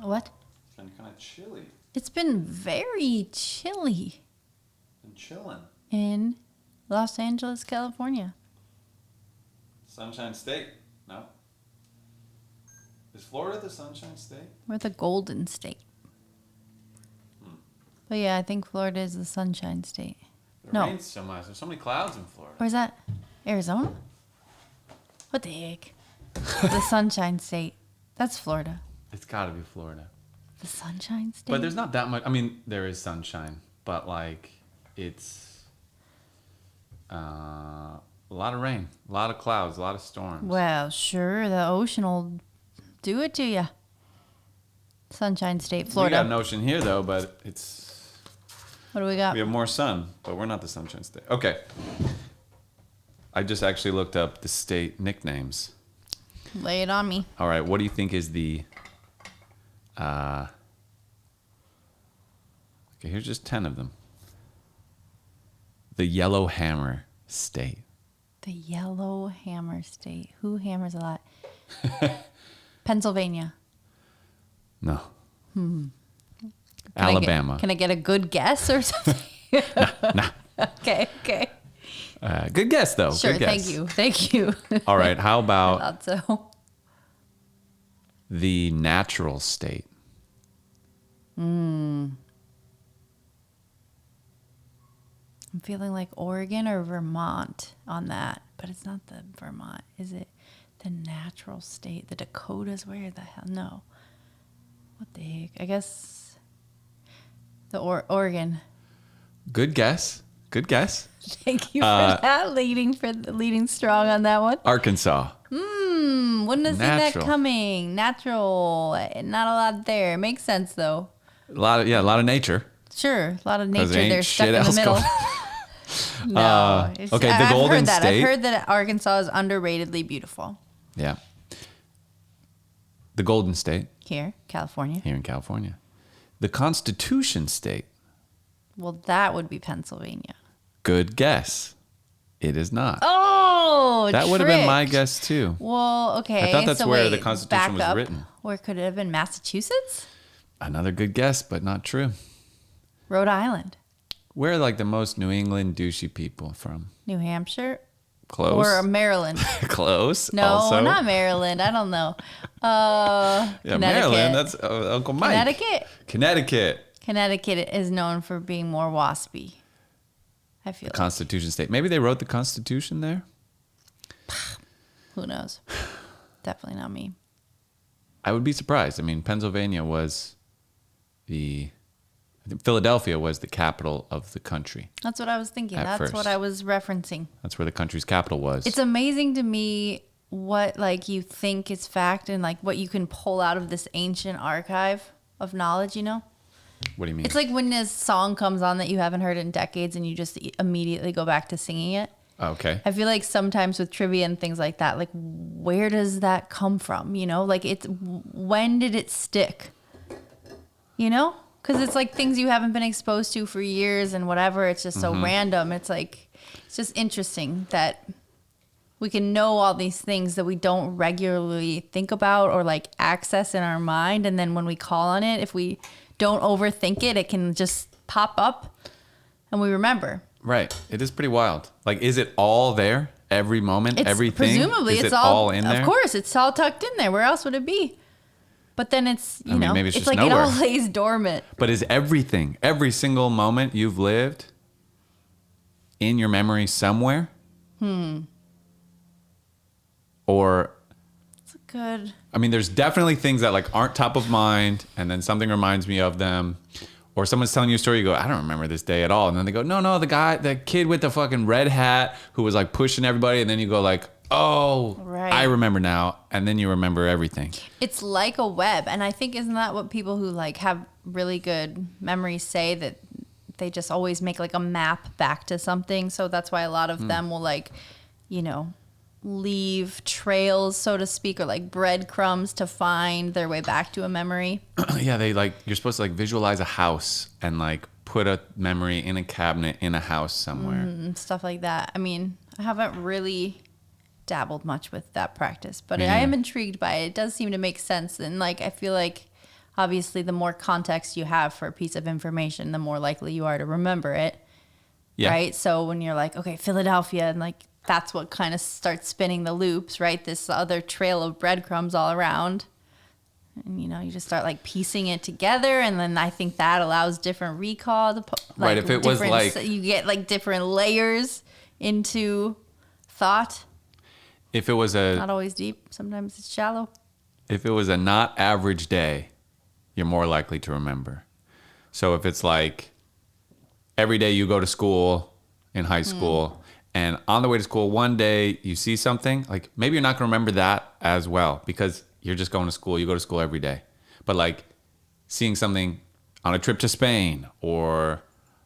What? It's been kind of chilly. It's been very chilly. Been chilling. In Los Angeles, California. Sunshine State. No. Is Florida the Sunshine State? We're the Golden State. But yeah, I think Florida is the Sunshine State. It rains so much. There's so many clouds in Florida. Where's that? Arizona? What the heck? The Sunshine State. That's Florida. It's got to be Florida. The Sunshine State? But there's not that much. I mean, there is sunshine, but like it's a lot of rain, a lot of clouds, a lot of storms. Well, sure. The ocean will do it to you. Sunshine State, Florida. We got an ocean here, though, but it's... What do we got? We have more sun, but we're not the Sunshine State. Okay. I just actually looked up the state nicknames. Lay it on me. All right. What do you think is the... Okay, here's just 10 of them. The Yellow Hammer State. The Yellow Hammer State. Who hammers a lot? Pennsylvania. No. Alabama. Can I get a good guess or something? Nah. Okay. Good guess, though. Sure, good guess. thank you. All right, how I about thought so. the Natural State? I'm feeling like Oregon or Vermont on that, but it's not the Vermont. Is it the Natural State? The Dakotas? Where the hell? No. What the heck? I guess the Oregon. Good guess. Thank you for that, leading strong on that one. Arkansas. Wouldn't have seen that Natural. coming. Natural, not a lot there. Makes sense though. A lot of nature. Sure, a lot of 'Cause nature. there ain't They're stuck shit in the else middle. going No. okay, the I've Golden heard that. State. I've heard that Arkansas is underratedly beautiful. Yeah. The Golden State Here, California. here in California. The Constitution State. Well, that would be Pennsylvania. Good guess. It is not. Oh, that would have been my tricked. guess too. Well, okay. I thought that's so where wait, the Constitution back was up. written. Where could it have been? Massachusetts? Another good guess, but not true. Rhode Island? Where are like the most New England douchey people from? New Hampshire? Close. Or Maryland? Close. No, also. not Maryland. I don't know. Yeah, Connecticut. Maryland. That's Uncle Mike. Connecticut? Connecticut. Connecticut is known for being more waspy. I feel like. Constitution State. Maybe they wrote the Constitution there. Who knows? Definitely not me. I would be surprised. I mean, Pennsylvania was I think Philadelphia was the capital of the country. That's what I was thinking. At That's first. what I was referencing. That's where the country's capital was. It's amazing to me what like you think is fact and like what you can pull out of this ancient archive of knowledge, you know? What do you mean? It's like when this song comes on that you haven't heard in decades and you just immediately go back to singing it. Oh, okay. I feel like sometimes with trivia and things like that, like where does that come from? You know, like when did it stick? You know? Because it's like things you haven't been exposed to for years and whatever. It's just so random. It's like, it's just interesting that we can know all these things that we don't regularly think about or like access in our mind. And then when we call on it, if we don't overthink it, it can just pop up and we remember. Right. It is pretty wild. Like, is it all there? Every moment? Everything? Presumably, is it's it all in there? Of course, it's all tucked in there. Where else would it be? But then it's, you know, maybe it's just like nowhere. it all lays dormant. But is everything, every single moment you've lived in your memory somewhere? Or, It's a good. I mean, there's definitely things that like aren't top of mind and then something reminds me of them. Or someone's telling you a story, you go, I don't remember this day at all. And then they go, no, the kid with the fucking red hat who was like pushing everybody. And then you go like, oh, Right. I remember now. And then you remember everything. It's like a web. And I think, isn't that what people who like have really good memories say, that they just always make like a map back to something? So that's why a lot of them will like, you know, leave trails, so to speak, or like breadcrumbs to find their way back to a memory. Yeah, they like, you're supposed to like visualize a house and like put a memory in a cabinet in a house somewhere. And stuff like that. I mean, I haven't really dabbled much with that practice, but Me I am neither. intrigued by it. It does seem to make sense. And like, I feel like obviously the more context you have for a piece of information, the more likely you are to remember it. Yeah. Right. So when you're like, okay, Philadelphia, and like that's what kind of starts spinning the loops, right? This other trail of breadcrumbs all around. And, you know, you just start like piecing it together. And then I think that allows different recall. Right. If it was like, you get like different layers into thought. if it was Not always deep. Sometimes it's shallow. if it was a not average day, you're more likely to remember. So if it's like every day you go to school in high school and on the way to school one day you see something, like maybe you're not going to remember that as well because you're just going to school. You go to school every day. But like seeing something on a trip to Spain or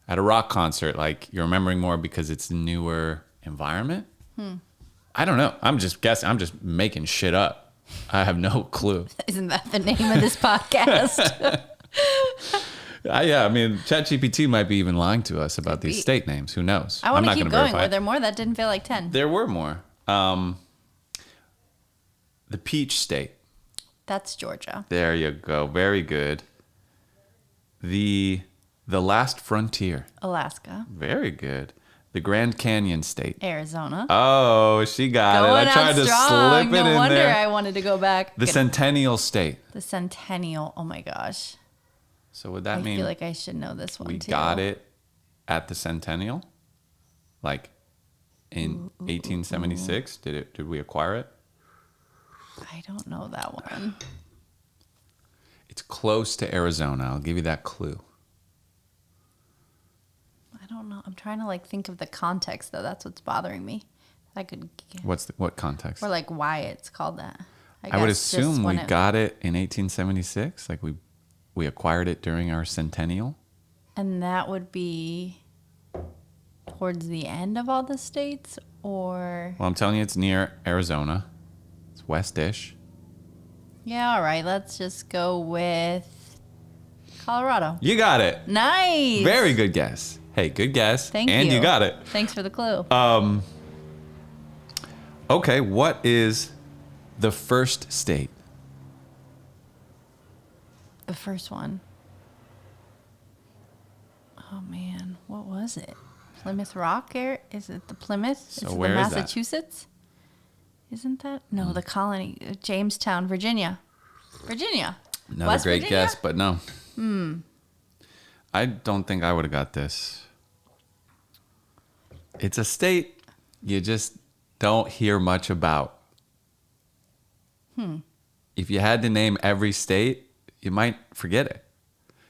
at a rock concert, like you're remembering more because it's a newer environment. I don't know. I'm just guessing. I'm just making shit up. I have no clue. Isn't that the name of this podcast? Yeah, I mean, ChatGPT might be even lying to us about these state names. Who knows? I want to keep gonna going. verify Were it. there more? That didn't feel like 10. There were more. The Peach State. That's Georgia. There you go. Very good. The Last Frontier. Alaska. Very good. The Grand Canyon State. Arizona. Oh, she got Going it. I tried out to strong. slip it No in wonder there. I wanted to go back. The Centennial State. The Centennial. Oh my gosh. So would that I mean feel like I should know this one we too. got it at the Centennial? Like in 1876? Did we acquire it? I don't know that one. It's close to Arizona. I'll give you that clue. I don't know. I'm trying to like think of the context though. That's what's bothering me. I could What context? or like why it's called that. I would guess just assume we when got it in 1876. Like we acquired it during our Centennial. and that would be towards the end of all the states or Well, I'm telling you, it's near Arizona. It's west-ish. yeah, all right. Let's just go with Colorado. You got it. Nice. Very good guess. Hey, good guess. Thank you. And you got it. Thanks for the clue. Okay, what is the first state? The first one. Oh man, what was it? Plymouth Rock? Is it the Plymouth? So is it where the is that? Massachusetts? Isn't that? No, the colony, Jamestown, Virginia. Virginia. Another West great Virginia? guess, but no. I don't think I would have got this. It's a state you just don't hear much about. If you had to name every state, you might forget it.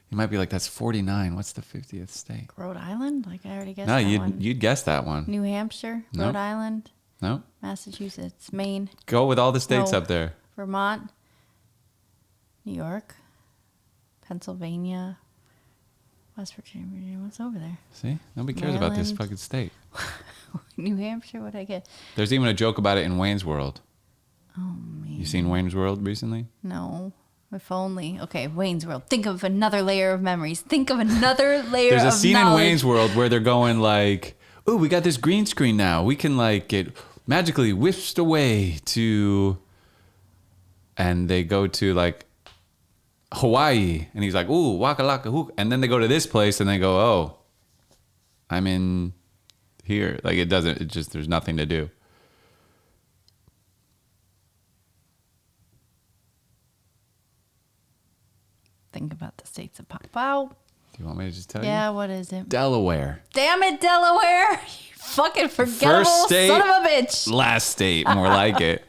You might be like, that's 49. What's the 50th state? Rhode Island? Like I already guessed No, that one. you'd guess that one. New Hampshire, No. Rhode Island, No? Massachusetts, Maine, Go with all the states No. up there. Vermont, New York, Pennsylvania, West Virginia. What's over there? See? Nobody cares about this Maryland. fucking state. New Hampshire? What'd I get? There's even a joke about it in Wayne's World. Oh, man. You seen Wayne's World recently? No. If only. Okay, Wayne's World. Think of another layer of memories. Think of another layer There's of a scene knowledge. in Wayne's World where they're going like, "Oh, we got this green screen now. We can like get magically whisked away to," and they go to like Hawaii, and he's like, "Ooh, waka laka hook," and then they go to this place, and they go, "Oh, I'm in here." Like it doesn't. It just there's nothing to do. Think about the states that pop out. Do you want me to just tell you? Yeah, what is it? Delaware. Damn it, Delaware. You fucking forgettable First state, son of a bitch. Last state, more like it.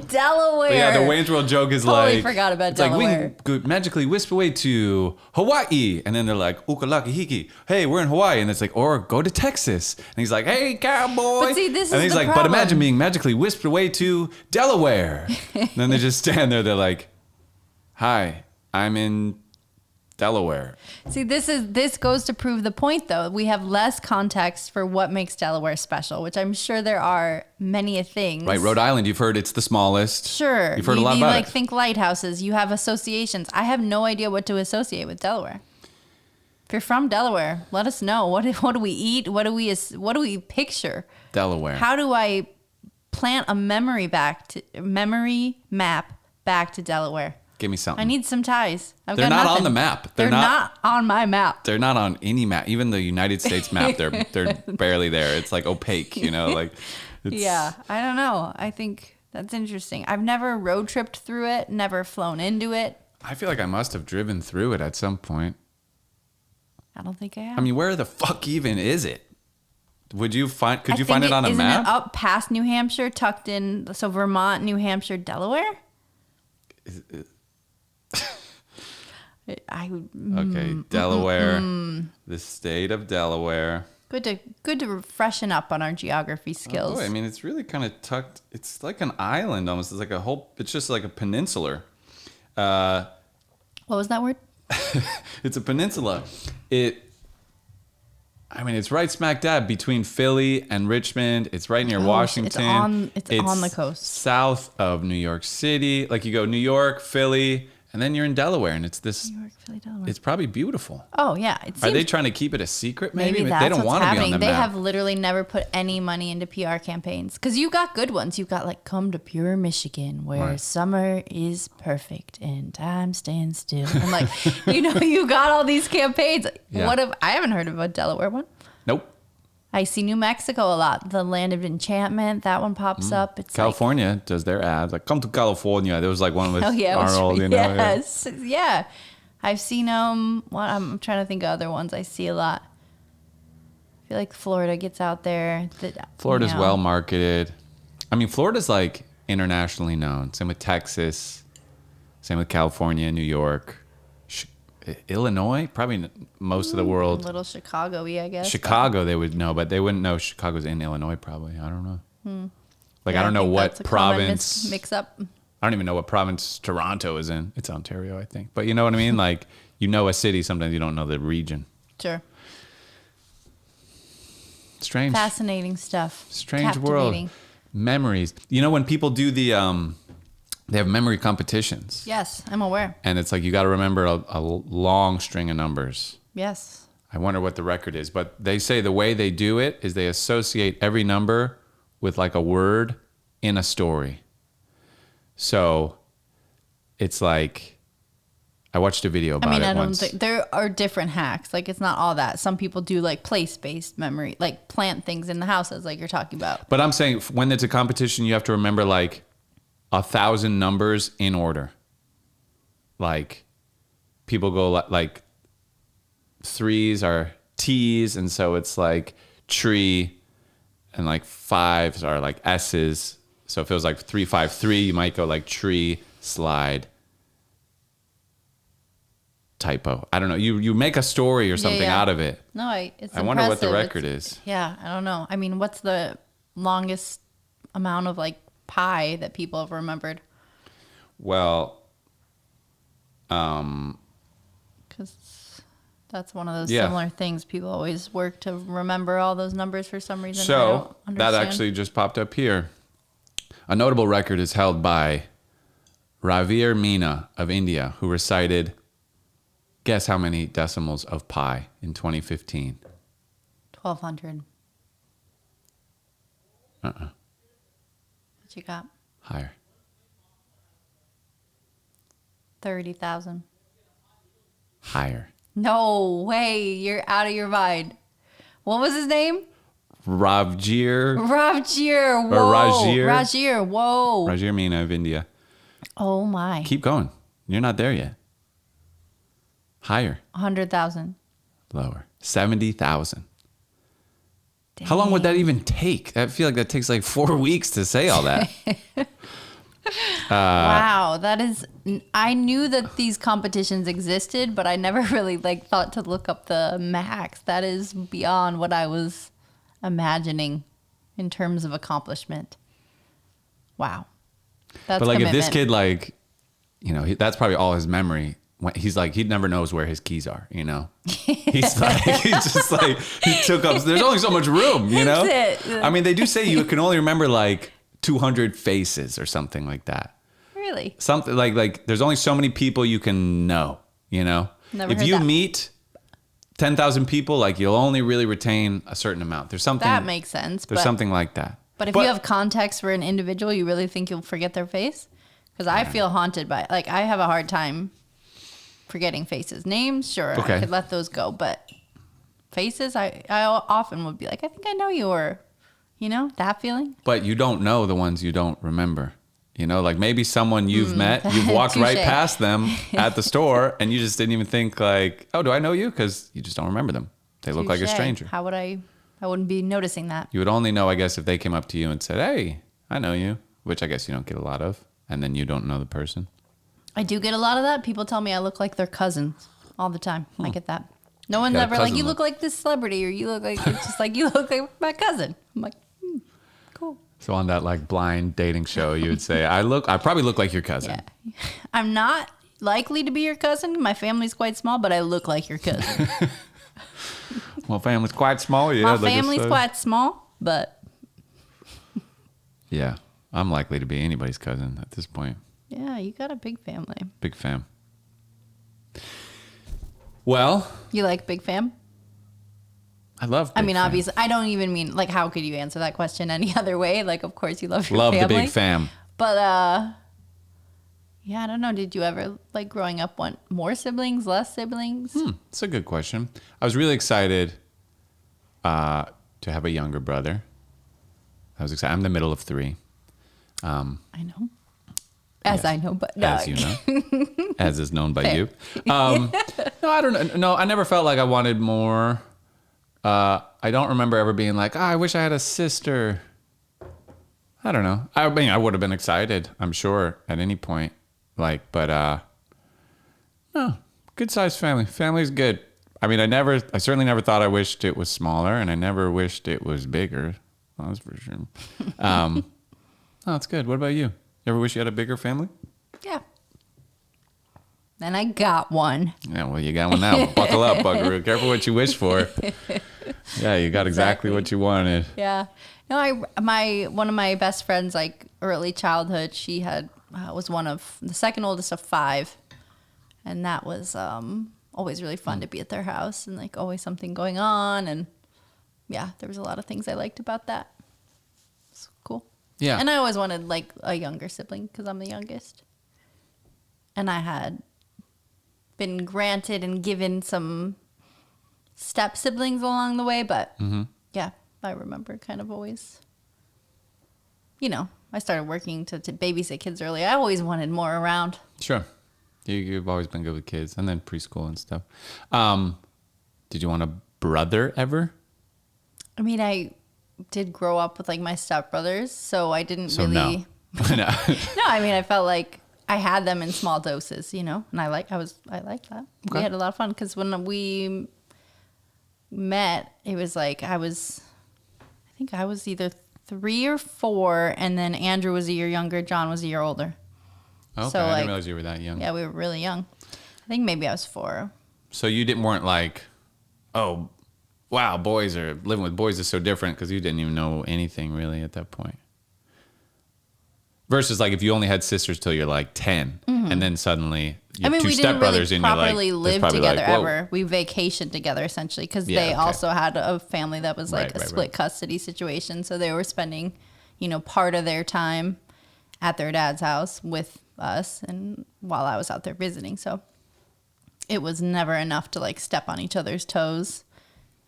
Delaware. But yeah, the Wayne's World joke is Totally like, forgot about it's like Delaware. we could magically wisp away to Hawaii, and then they're like, ukalaki hiki, hey, we're in Hawaii, and it's like, or go to Texas, and he's like, hey, cowboy, But see, this and is he's the like, but problem. imagine being magically whisked away to Delaware. And then they just stand there, they're like, hi, I'm in Delaware. See, this goes to prove the point, though. We have less context for what makes Delaware special, which I'm sure there are many things. Right, Rhode Island, you've heard it's the smallest. Sure. You've heard a lot you about like it. think lighthouses. You have associations. I have no idea what to associate with Delaware. If you're from Delaware, let us know. What do we eat? What do we picture? Delaware. How do I plant a memory map back to Delaware? Give me something. I need some ties. They're not on the map. They're not on my map. They're not on any map. Even the United States map, they're barely there. It's like opaque, you know, like it's, Yeah, I don't know. I think that's interesting. I've never road tripped through it, never flown into it. I feel like I must have driven through it at some point. I don't think I have. I mean, where the fuck even is it? Could you find it on a isn't map? It up past New Hampshire, tucked in, so Vermont, New Hampshire, Delaware? Okay, Delaware, the state of Delaware. Good to freshen up on our geography skills. Oh boy, I mean, it's really kind of tucked. It's like an island almost. It's like a whole. It's just like a peninsular. What was that word? It's a peninsula. It's right smack dab between Philly and Richmond. It's right near Washington. It's on the coast. South of New York City. Like you go New York, Philly, and then you're in Delaware, and it's this. New York, Philly, Delaware. It's probably beautiful. Oh yeah, Are they trying to keep it a secret? Maybe that's they don't what's want to be happening. on the They map. have literally never put any money into PR campaigns because you've got good ones. You've got like "Come to Pure Michigan," where Right. summer is perfect and time stands still, and like you got all these campaigns. Yeah. I haven't heard of a Delaware one. Nope. I see New Mexico a lot. The Land of Enchantment, that one pops up. It's California does their ads. Like, come to California. There was like one with like, Arnold, you know. yes, yeah. I've seen I'm trying to think of other ones I see a lot. I feel like Florida gets out there. Florida's well marketed. I mean, Florida's like internationally known. Same with Texas. Same with California, New York. Illinois, probably most of the world. Little Chicago-y, I guess. Chicago, they would know, but they wouldn't know Chicago's in Illinois. Probably, I don't know. Like Yeah, I don't know think what that's a common province. mix up. I don't even know what province Toronto is in. It's Ontario, I think. But you know what I mean? Like you know a city, sometimes you don't know the region. Sure. Strange. Fascinating stuff. Strange world. Memories. You know when people do the they have memory competitions. Yes, I'm aware. And it's like you got to remember a long string of numbers. Yes. I wonder what the record is, but they say the way they do it is they associate every number with like a word in a story. So it's like I watched a video about it once. Think there are different hacks. Like it's not all that. Some people do like place-based memory, like plant things in the houses like you're talking about. But I'm saying when it's a competition, you have to remember like 1,000 numbers in order. Like people go like threes are T's, and so it's like tree, and like fives are like S's. So if it was like 353, you might go like tree, slide, typo. I don't know. You make a story or something out of it. No, it's I wonder what the impressive. record is. Yeah, I don't know. I mean, what's the longest amount of like pie that people have remembered? Well, because that's one of those Yeah. similar things. People always work to remember all those numbers for some reason. I so don't that understand. actually just popped up here. A notable record is held by Ravir Meena of India, who recited, guess how many decimals of pi in 2015? 1,200. Uh-uh. What you got? Higher. 30,000. Higher. No way. You're out of your mind. What was his name? Ravir Rajir. Whoa. Rajir. Rajir. Whoa. Ravir Meena of India. Oh my. Keep going. You're not there yet. Higher. 100,000. Lower. 70,000. How long would that even take? I feel like that takes like 4 weeks to say all that. Wow, that is. I knew that these competitions existed, but I never really like thought to look up the max. That is beyond what I was imagining in terms of accomplishment. Wow, that's But like if this commitment. kid like, you know, that's probably all his memory. He's like, he never knows where his keys are, you know? He's like, he's just like, he took up, there's only so much room, you know? That's it. I mean, they do say you can only remember like 200 faces or something like that. Really? Something like there's only so many people you can know, you know? Never If heard you that. meet 10,000 people, like you'll only really retain a certain amount. There's something. That makes sense. There's something like that. But if you have context for an individual, you really think you'll forget their face? Because I feel haunted by, like, I have a hard time forgetting faces. Names, sure, Okay. I could let those go, but faces, I often would be like, I think I know you, or, you know, that feeling. But you don't know the ones you don't remember. You know, like maybe someone you've met, you've walked Touche. right past them at the store, and you just didn't even think like, oh, do I know you? Because you just don't remember them. They look like a Touche. stranger. How would I wouldn't be noticing that. You would only know, I guess, if they came up to you and said, hey, I know you, which I guess you don't get a lot of, and then you don't know the person. I do get a lot of that. People tell me I look like their cousins all the time. I get that. No one's Got a ever like, cousin you look. look like this celebrity, or you look like, it's just like, you look like my cousin. I'm like, cool. So on that like blind dating show, you would say, I probably look like your cousin. Yeah. I'm not likely to be your cousin. My family's quite small, but I look like your cousin. Well, family's quite small. Yeah, My like I family's said. quite small, but Yeah, I'm likely to be anybody's cousin at this point. yeah, you got a big family. Big fam. Well, You like big fam? I love I big mean, fam. obviously, I don't even mean, like, how could you answer that question any other way? Like, of course you love your Love family. the big fam. But, yeah, I don't know. Did you ever, like, growing up, want more siblings, less siblings? It's a good question. I was really excited to have a younger brother. I was excited. I'm the middle of three. I know. As Yes. I know, but no. As you know, as is known by Fair. you. No, I don't know. No, I never felt like I wanted more. I don't remember ever being like, I wish I had a sister. I don't know. I mean, I would have been excited, I'm sure, at any point. Like, but no, good sized family. Family's good. I mean, I certainly never thought I wished it was smaller, and I never wished it was bigger. That's for sure. No, it's good. What about you? You ever wish you had a bigger family? Yeah. And I got one. Yeah, well, you got one now. Buckle up, Buckaroo. Careful what you wish for. Yeah, you got exactly what you wanted. Yeah. No, one of my best friends, like early childhood, she had was one of the second oldest of 5, and that was always really fun to be at their house, and like always something going on, and yeah, there was a lot of things I liked about that. It's cool. Yeah. And I always wanted like a younger sibling because I'm the youngest, and I had been granted and given some step siblings along the way, but yeah, I remember kind of always, you know, I started working to babysit kids early. I always wanted more around. Sure. You've always been good with kids, and then preschool and stuff. Did you want a brother ever? I mean, I did grow up with like my stepbrothers, so I didn't really. No. No. No, I mean, I felt like I had them in small doses, you know, and I liked that. Okay. We had a lot of fun because when we met, it was like I think I was either 3 or 4, and then Andrew was a year younger, John was a year older. Okay, So, I like, didn't realize you were that young. Yeah, we were really young. I think maybe I was 4. So you weren't like, oh, wow, living with boys is so different, because you didn't even know anything really at that point. Versus like if you only had sisters till you're like 10, and then suddenly you have 2 we didn't really stepbrothers and you're like, properly that's live probably together like, whoa. ever. We vacationed together essentially because Yeah, they okay. also had a family that was like Right, a right, split right. custody situation. So they were spending, you know, part of their time at their dad's house with us, and while I was out there visiting. So it was never enough to like step on each other's toes.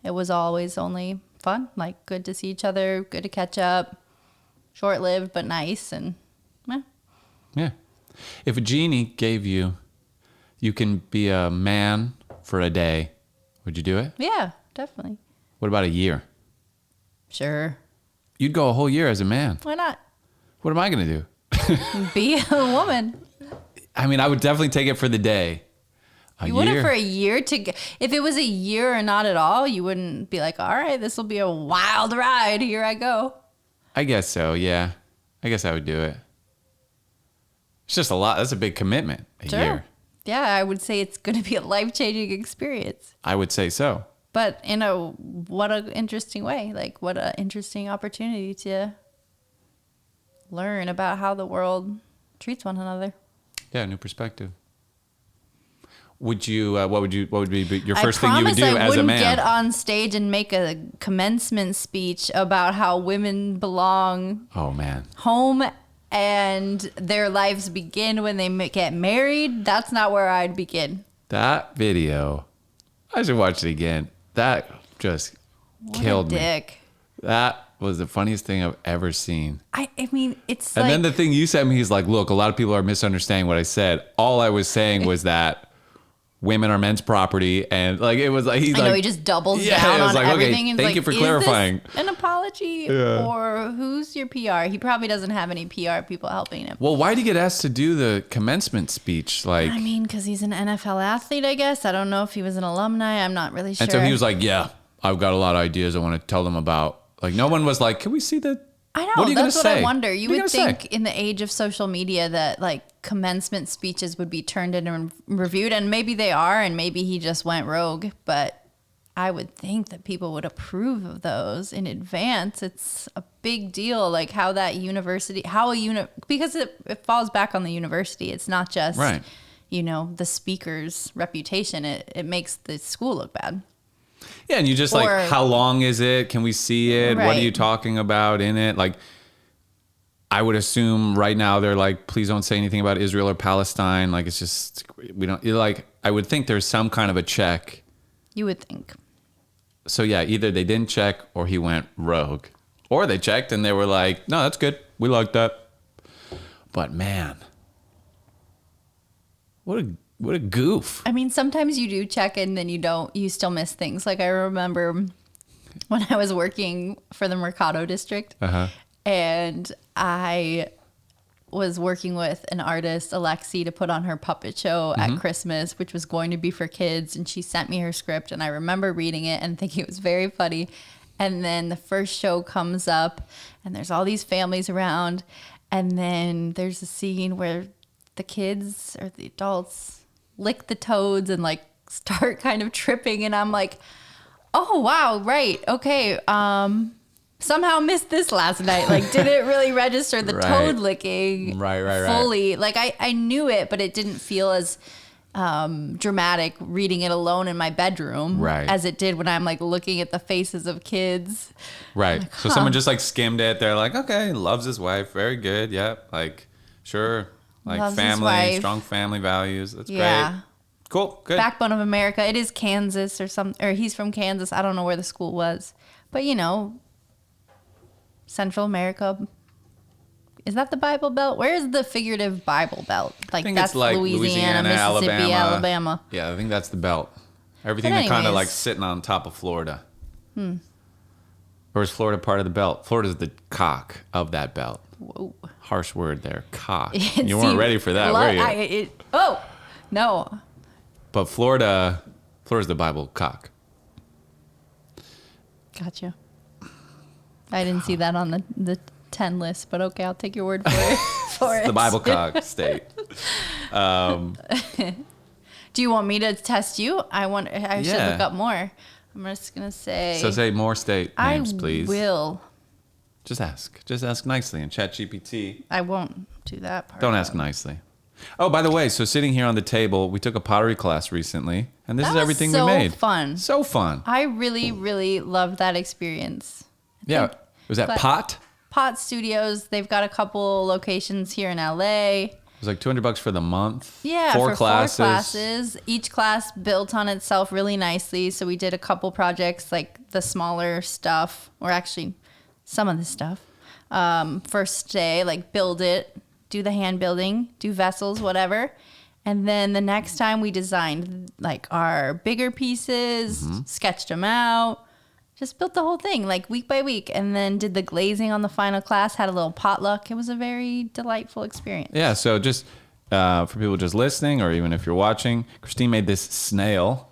It was always only fun, like good to see each other, good to catch up, short-lived but nice, and Yeah. If a genie gave you can be a man for a day, would you do it? yeah, definitely. What about a year? Sure. You'd go a whole year as a man. Why not? What am I going to do? Be a woman. I mean, I would definitely take it for the day. You wouldn't for a year if it was a year or not at all, you wouldn't be like, all right, this will be a wild ride. Here I go. I guess so, yeah. I guess I would do it. It's just a lot. That's a big commitment, a year. Yeah, I would say it's going to be a life-changing experience. I would say so. But what an interesting way. Like, what an interesting opportunity to learn about how the world treats one another. Yeah, new perspective. Would you? What would be your first thing you would do I as a wouldn't man? get on stage and make a commencement speech about how women belong Oh man. home and their lives begin when they get married, that's not where I'd begin. That video, I should watch it again. That just killed me. Dick. That was the funniest thing I've ever seen. I mean, it's and like... then the thing you sent me, he's like, look, a lot of people are misunderstanding what I said. All I was saying was that women are men's property, and like it was like I know he just doubles down on everything. Okay, and thank you for clarifying. An apology, or who's your PR? He probably doesn't have any PR people helping him. Well, why did he get asked to do the commencement speech? Like, I mean, because he's an NFL athlete, I guess. I don't know if he was an alumni. I'm not really sure. And so he was like, "Yeah, I've got a lot of ideas I want to tell them about." Like, no one was like, "Can we see the?" I know. What are you that's gonna what say? I wonder. You would think say? in the age of social media that like commencement speeches would be turned in and reviewed, and maybe they are, and maybe he just went rogue. But I would think that people would approve of those in advance. It's a big deal, like how that university, because it falls back on the university. It's not just right. The speaker's reputation. It makes the school look bad. Yeah, and you just like, how long is it? Can we see it? Right. What are you talking about in it? Like, I would assume right now they're like, please don't say anything about Israel or Palestine. Like, it's just, we don't, like, I would think there's some kind of a check. You would think. So yeah, either they didn't check or he went rogue. Or they checked and they were like, no, that's good. We like that. But man, what a goof. I mean, sometimes you do check and then you still miss things. Like I remember when I was working for the Mercado district and I was working with an artist, Alexi, to put on her puppet show at Christmas, which was going to be for kids. And she sent me her script and I remember reading it and thinking it was very funny. And then the first show comes up and there's all these families around. And then there's a scene where the kids or the adults lick the toads and like start kind of tripping. And I'm like, oh, wow. Right. Okay. Somehow missed this last night. Like didn't really register the toad licking fully. Like I knew it, but it didn't feel as dramatic reading it alone in my bedroom as it did when I'm like looking at the faces of kids. Right. Like, so someone just like skimmed it. They're like, okay, loves his wife. Very good. Yep. Like, sure. Like loves family, strong family values. That's great. Cool. Good. Backbone of America. It is Kansas or he's from Kansas. I don't know where the school was, but Central America. Is that the Bible Belt? Where is the figurative Bible Belt? Like that's like Louisiana, Mississippi, Alabama. Yeah, I think that's the belt. Everything that kind of like sitting on top of Florida. Or is Florida part of the belt? Florida's the cock of that belt. Whoa. Harsh word there, cock. You weren't ready for that, were you? No. But Florida's the Bible cock. Gotcha. I didn't see that on the 10 list, but okay, I'll take your word for it. It's the Bible cock state. Do you want me to test you? I should look up more. I'm just gonna say. So say more state names, please. I will. Just ask. Just ask nicely in ChatGPT. I won't do that part. Don't ask nicely. Oh, by the way, so sitting here on the table, we took a pottery class recently, and this is everything we made. So fun. I really, really loved that experience. Yeah. Was that Pot Studios. They've got a couple locations here in LA. It was like $200 for the month. Yeah, for 4 classes. Each class built on itself really nicely. So we did a couple projects, like the smaller stuff, or actually some of the stuff. First day, like build it, do the hand building, do vessels, whatever. And then the next time we designed like our bigger pieces, sketched them out, just built the whole thing like week by week, and then did the glazing on the final class, had a little potluck. It was a very delightful experience. Yeah, so just for people just listening, or even if you're watching, Christine made this snail,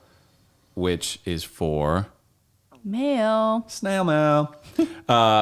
which is for... Snail mail.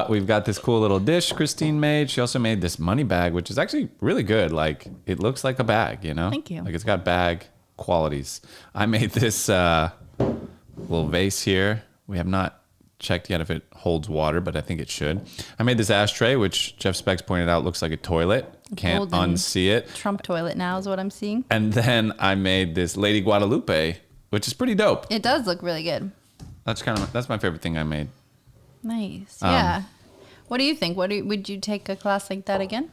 We've got this cool little dish Christine made. She also made this money bag, which is actually really good. Like, it looks like a bag, Thank you. Like, it's got bag qualities. I made this little vase here. We have not checked yet if it holds water, but I think it should. I made this ashtray, which Jeff Specs pointed out looks like a toilet. Can't unsee it. Trump toilet now is what I'm seeing. And then I made this Lady Guadalupe, which is pretty dope. It does look really good. That's my favorite thing I made. Nice. Yeah. What do you think? Would you take a class like that again?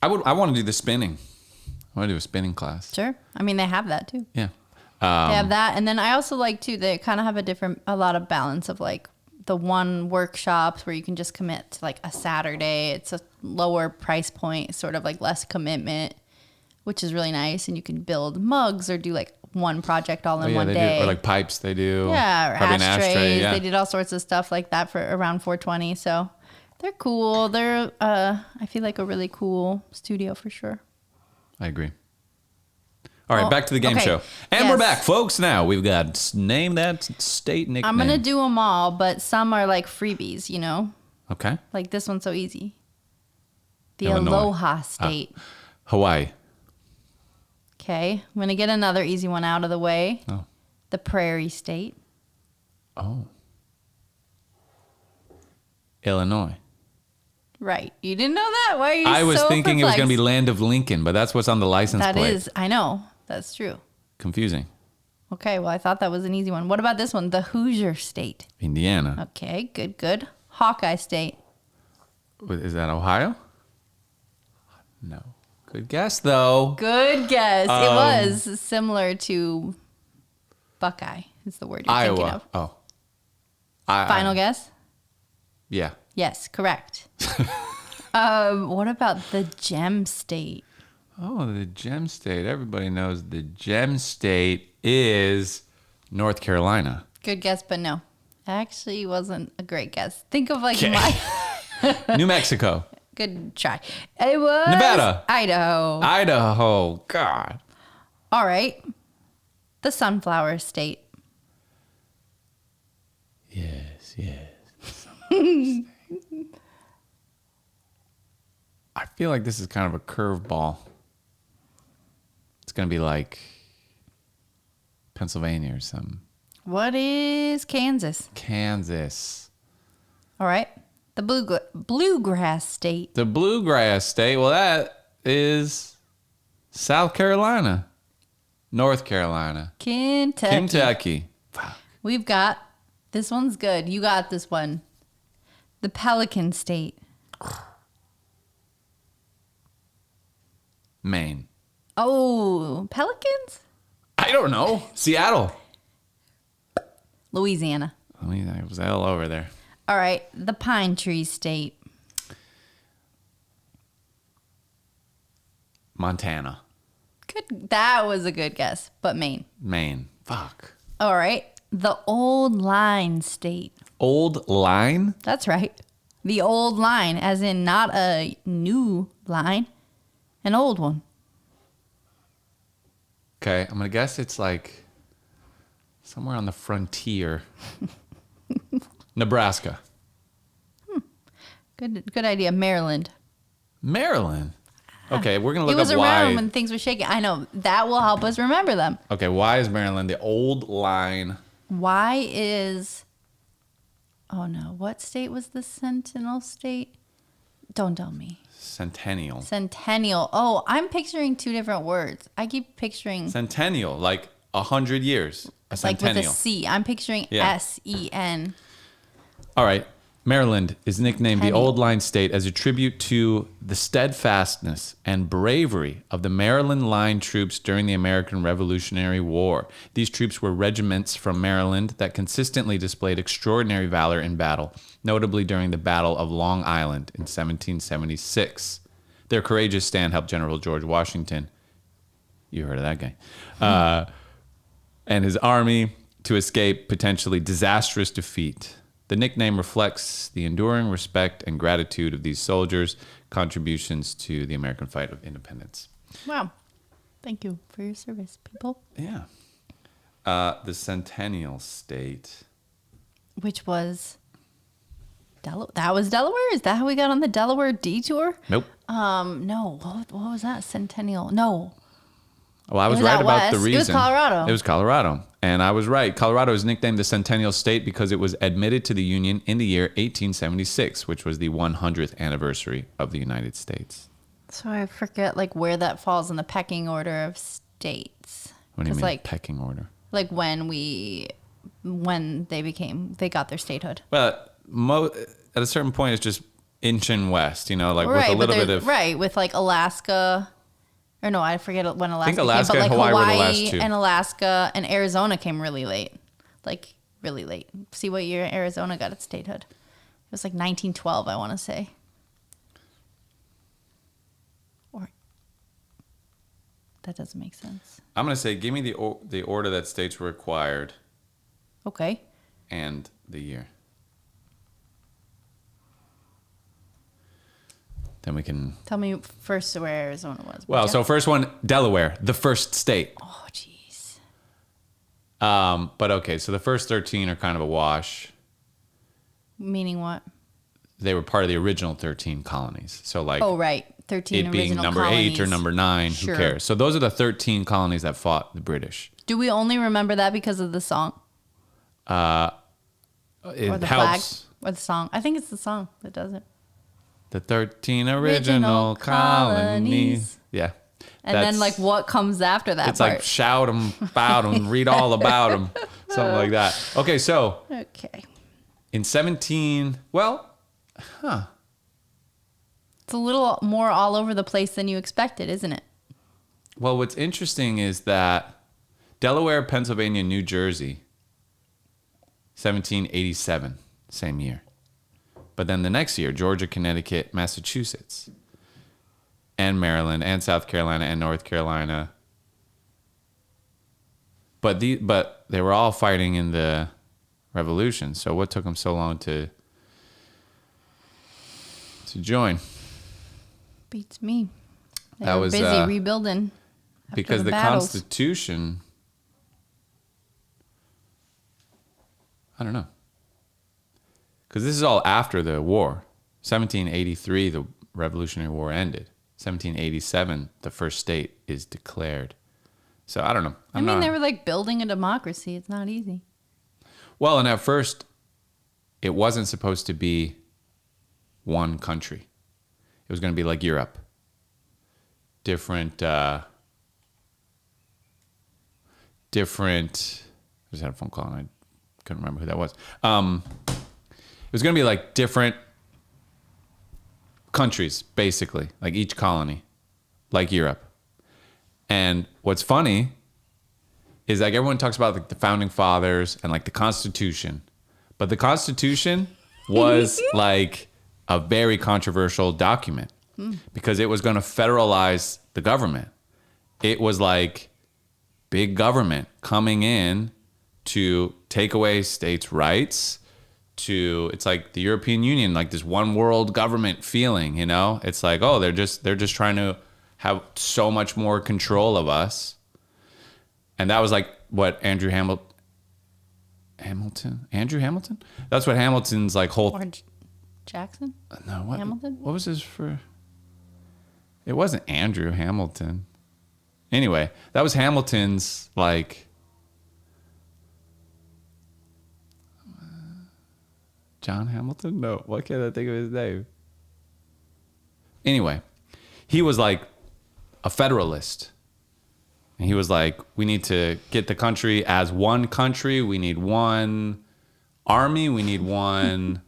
I want to do the spinning. I want to do a spinning class. Sure. I mean, they have that too. Yeah. They have that. And then I also like too, they kind of have a lot of balance of like the one workshops where you can just commit to like a Saturday. It's a lower price point, sort of like less commitment, which is really nice. And you can build mugs or do like one project all in one day. Or like pipes they do. Yeah, or probably ashtrays. an ashtray, yeah. They did all sorts of stuff like that for around 420. So they're cool. They're, I feel like a really cool studio for sure. I agree. All right, back to the game okay. show. And we're back, folks. Now we've got name that state nickname. I'm going to do them all, but some are like freebies, you know? Okay. Like this one's so easy. The Illinois. Aloha State. Hawaii. Okay. I'm going to get another easy one out of the way. Oh. The Prairie State. Oh. Illinois. Right. You didn't know that? Why are you I was so thinking perplexed? it was going to be Land of Lincoln, but that's what's on the license plate. That is. I know. That's true. Confusing. Okay. Well, I thought that was an easy one. What about this one? The Hoosier State. Indiana. Okay. Good, good. Hawkeye State. Is that Ohio? No. Good guess, though. Good guess. It was similar to Buckeye is the word you're thinking Iowa. of. Oh. Final guess? Yeah. Yes, correct. What about the Gem State? Oh, the Gem State. Everybody knows the Gem State is North Carolina. Good guess, but no. Actually wasn't a great guess. Think of like Okay. my... New Mexico. Good try. It was... Nevada. Idaho. Idaho. God. All right. The Sunflower State. Yes. I feel like this is kind of a curveball. It's going to be like Pennsylvania or something. What is Kansas? Kansas. All right. The Bluegrass State. The Bluegrass State. Well, that is South Carolina. North Carolina. Kentucky. Fuck. We've got... This one's good. You got this one. The Pelican State. Maine. Oh, pelicans? I don't know. Seattle. Louisiana. I mean, it was all over there. All right. The Pine Tree State. Montana. Good. That was a good guess, but Maine. Maine. Fuck. All right. The Old Line State. Old Line? That's right. The Old Line, as in not a new line, an old one. Okay, I'm going to guess it's like somewhere on the frontier. Nebraska. Good idea. Maryland. Maryland. Okay, we're going to It look was up around why. when things were shaking. I know. That will help us remember them. Okay, why is Maryland the Old Line? Why is... Oh, no. What state was the Sentinel State? Don't tell me. Centennial. Centennial. Oh, I'm picturing two different words. I keep picturing... Centennial, like 100 years. A like with a centennial. C. I'm picturing Yeah. S-E-N. All right. Maryland is nicknamed Penny. the Old Line State as a tribute to the steadfastness and bravery of the Maryland Line troops during the American Revolutionary War. These troops were regiments from Maryland that consistently displayed extraordinary valor in battle, notably during the Battle of Long Island in 1776. Their courageous stand helped General George Washington, you heard of that guy, and his army to escape potentially disastrous defeat. The nickname reflects the enduring respect and gratitude of these soldiers' contributions to the American fight of independence. Wow. Thank you for your service, people. Yeah. The Centennial State. Which was Delaware. That was Delaware? Is that how we got on the Delaware detour? Nope. No. What was that? Centennial. No. Well, I was It was right out about the west. reason. It was Colorado. It was Colorado. And I was right. Colorado is nicknamed the Centennial State because it was admitted to the Union in the year 1876, which was the 100th anniversary of the United States. So I forget like where that falls in the pecking order of states. What do you 'Cause, mean, like, pecking order? Like when they got their statehood. Well, at a certain point, it's just inch and west, like right, with a little but bit of... right, with like Alaska, or no, I forget when Alaska came, Alaska but like and Hawaii were the last Hawaii two. and Alaska and Arizona came really late. Like really late. See what year Arizona got its statehood. It was like 1912, I want to say. Or that doesn't make sense. I'm going to say, give me the order that states were acquired. Okay. And the year. Then we can... Tell me first where Arizona was. Well, so first one, Delaware, the first state. Oh, jeez. But okay, so the first 13 are kind of a wash. Meaning what? They were part of the original 13 colonies. So like... Oh, right. 13 it being original number colonies. 8 or number 9, Sure. who cares? So those are the 13 colonies that fought the British. Do we only remember that because of the song? It Or the helps. flag? Or the song? I think it's the song that does it. The 13 original colonies. Yeah. And then like what comes after that It's part? like shout them, about them, read all about them. Something like that. Okay, so Okay. in 17... Well, It's a little more all over the place than you expected, isn't it? Well, what's interesting is that Delaware, Pennsylvania, New Jersey, 1787, same year. But then the next year, Georgia, Connecticut, Massachusetts, and Maryland, and South Carolina, and North Carolina. But they were all fighting in the Revolution. So what took them so long to join? Beats me. They That were was, busy rebuilding. Because the battles. Constitution, I don't know. Because this is all after the war. 1783, the Revolutionary War ended. 1787, the first state is declared. So I don't know. I mean, they were like building a democracy. It's not easy. Well, and at first, it wasn't supposed to be one country. It was going to be like Europe. Different. I just had a phone call and I couldn't remember who that was. It was going to be like different countries, basically, like each colony, like Europe. And what's funny is like everyone talks about like the founding fathers and like the Constitution, but the Constitution was like a very controversial document because it was going to federalize the government. It was like big government coming in to take away states' rights. It's like the European Union, like this one world government feeling, It's like, oh, they're just trying to have so much more control of us. And that was like what Andrew Hamilton? Andrew Hamilton? That's what Hamilton's like whole... Or Jackson? No, what? Hamilton? What was his for? It wasn't Andrew Hamilton. Anyway, that was Hamilton's like... John Hamilton? No, why can't I think of his name? Anyway, he was like a federalist. And he was like, we need to get the country as one country. We need one army. We need one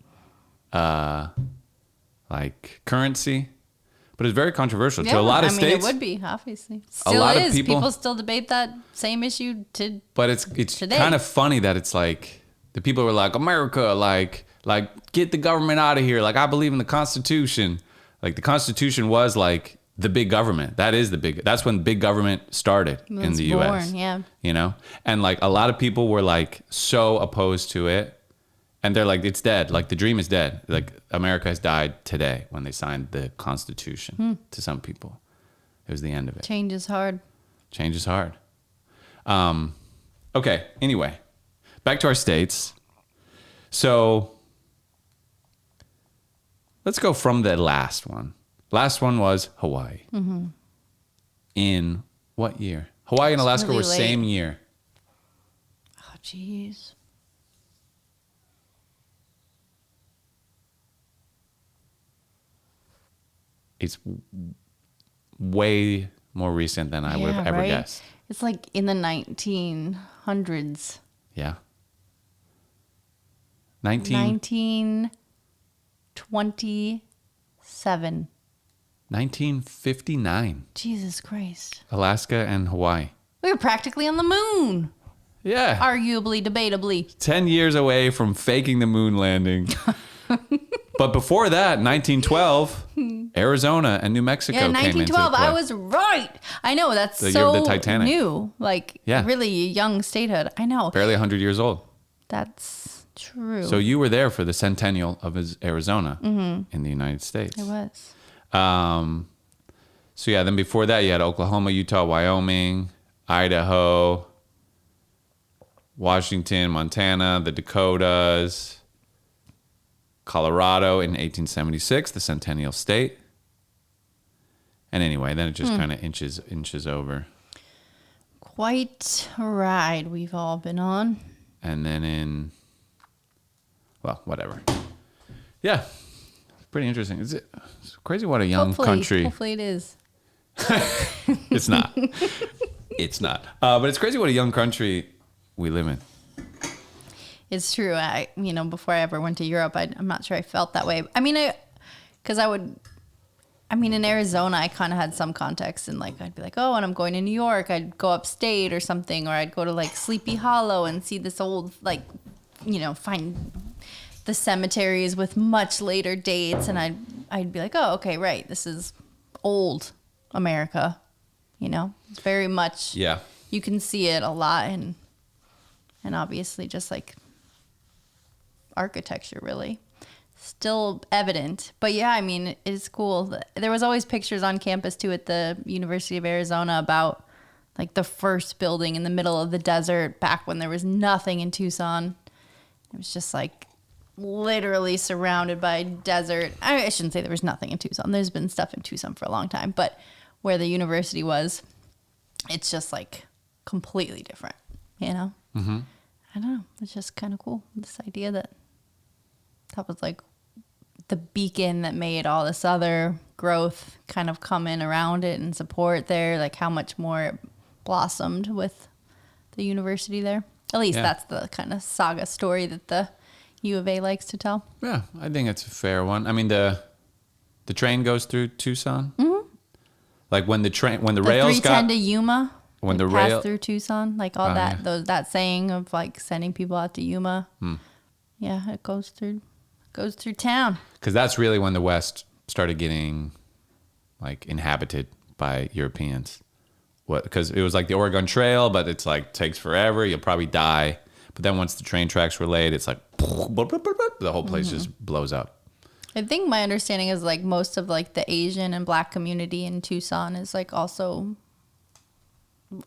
like currency. But it's very controversial to a lot of states. It would be, obviously. Still a lot is. Of people still debate that same issue But it's today. Kind of funny that it's like the people were like, America, like get the government out of here. Like, I believe in the Constitution. Like the Constitution was like the big government. That's when big government started in the US. Yeah. And like a lot of people were like so opposed to it. And they're like, it's dead. Like the dream is dead. Like America has died today when they signed the Constitution to some people. It was the end of it. Change is hard. Change is hard. Okay. Anyway, back to our states. So let's go from the last one. Last one was Hawaii. Mm-hmm. In what year? Hawaii and Alaska were same year. Oh, jeez. It's way more recent than I would have ever guessed. It's like in the 1900s. Yeah. 1920 7. 1959. Jesus Christ. Alaska and Hawaii. We were practically on the moon. Yeah. Arguably, debatably. 10 years away from faking the moon landing. But before that, 1912, Arizona and New Mexico Yeah, came into 1912. play. I was right. I know. That's The year so of the Titanic. new. Like, Yeah. really young statehood. I know. Barely 100 years old. That's true. So you were there for the Centennial of Arizona in the United States. I was. So yeah, then before that, you had Oklahoma, Utah, Wyoming, Idaho, Washington, Montana, the Dakotas, Colorado in 1876, the Centennial State. And anyway, then it just kind of inches over. Quite a ride we've all been on. And then whatever. Yeah. Pretty interesting. It's crazy what a young country. Hopefully it is. It's not. It's not. But it's crazy what a young country we live in. It's true. Before I ever went to Europe, I'm not sure I felt that way. I mean, in Arizona, I kind of had some context, and like I'd be like, oh, and I'm going to New York. I'd go upstate or something, or I'd go to like Sleepy Hollow and see this old, like, find the cemeteries with much later dates, and I'd be like, oh, okay, right, this is old America. It's very much. Yeah. You can see it a lot, and obviously just like architecture, really still evident. But yeah, I mean, it's cool. There was always pictures on campus too at the University of Arizona about like the first building in the middle of the desert back when there was nothing in Tucson. It was just like literally surrounded by desert. I shouldn't say there was nothing in Tucson. There's been stuff in Tucson for a long time, but where the university was, it's just like completely different, Mm-hmm. I don't know. It's just kind of cool. This idea that was like the beacon that made all this other growth kind of come in around it and support there, like how much more it blossomed with the university there. At least that's the kind of saga story that the U of A likes to tell. Yeah, I think it's a fair one. I mean, the train goes through Tucson. Mm-hmm. Like when the rails 310 got to Yuma. when the pass rail through Tucson, like all that saying of like sending people out to Yuma. Yeah, it goes through town. Because that's really when the West started getting like inhabited by Europeans. Because it was like the Oregon Trail, but it's like takes forever. You'll probably die. But then once the train tracks were laid, it's like the whole place just blows up. I think my understanding is like most of like the Asian and Black community in Tucson is like also